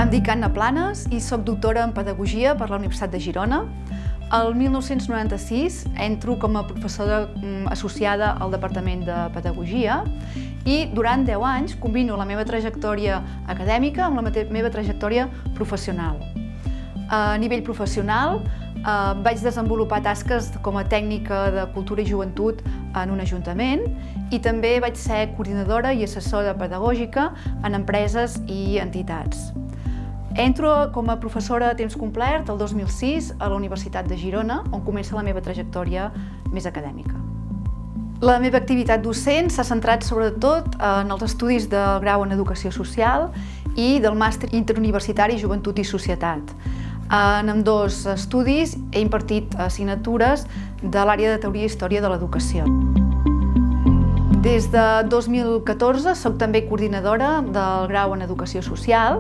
Em dic Anna Planes i soc doctora en Pedagogia per la Universitat de Girona. El 1996 entro com a professora associada al Departament de Pedagogia i durant 10 anys combino la meva trajectòria acadèmica amb la meva trajectòria professional. A nivell professional vaig desenvolupar tasques com a tècnica de cultura i joventut en un ajuntament i també vaig ser coordinadora i assessora pedagògica en empreses i entitats. Entro com a professora a temps complet el 2006 a la Universitat de Girona, on comença la meva trajectòria més acadèmica. La meva activitat docent s'ha centrat sobretot en els estudis del grau en Educació Social i del màster interuniversitari Joventut i Societat. En ambdós estudis he impartit assignatures de l'àrea de Teoria i Història de l'Educació. Des de 2014 soc també coordinadora del grau en Educació Social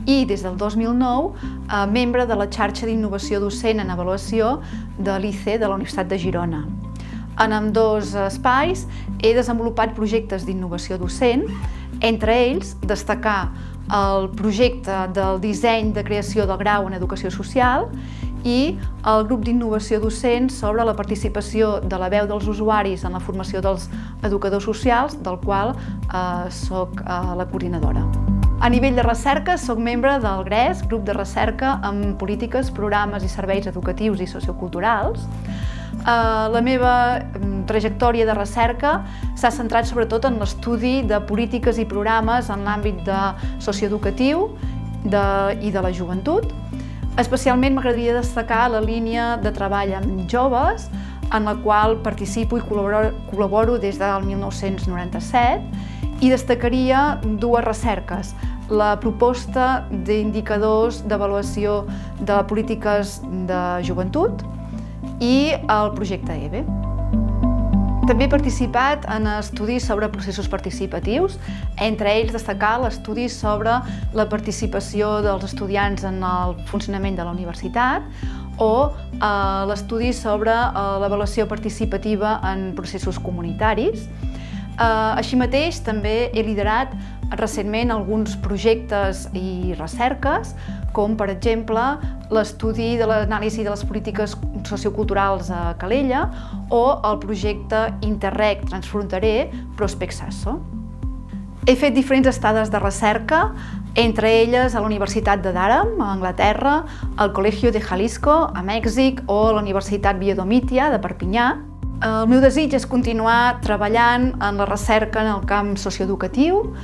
i des del 2009 membre de la xarxa d'innovació docent en avaluació de l'ICE de la Universitat de Girona. En ambdós espais he desenvolupat projectes d'innovació docent, entre ells destacar el projecte del disseny de creació del grau en Educació Social i el grup d'innovació docent sobre la participació de la veu dels usuaris en la formació dels educadors socials, del qual soc la coordinadora. A nivell de recerca, soc membre del GRES, grup de recerca en polítiques, programes i serveis educatius i socioculturals. La meva trajectòria de recerca s'ha centrat sobretot en l'estudi de polítiques i programes en l'àmbit socioeducatiu i de la joventut. Especialment m'agradaria destacar la línia de treball amb joves, en la qual participo i col·laboro des del 1997 i destacaria dues recerques: la proposta d'indicadors d'avaluació de polítiques de joventut i el projecte EVE. També he participat en estudis sobre processos participatius, entre ells destacar l'estudi sobre la participació dels estudiants en el funcionament de la universitat o l'estudi sobre l'avaluació participativa en processos comunitaris. Així mateix, també he liderat recentment alguns projectes i recerques, com per exemple l'estudi de l'anàlisi de les polítiques socioculturals a Calella o el projecte Interreg transfronterer Prospect Sasso. He fet diferents estades de recerca, entre elles a la Universitat de Durham, a Anglaterra, al Colegio de Jalisco, a Mèxic, o a la Universitat Via Domitia de Perpinyà. El meu desig és continuar treballant en la recerca en el camp socioeducatiu,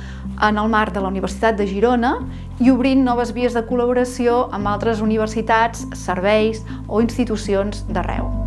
en el marc de la Universitat de Girona i obrint noves vies de col·laboració amb altres universitats, serveis o institucions d'arreu.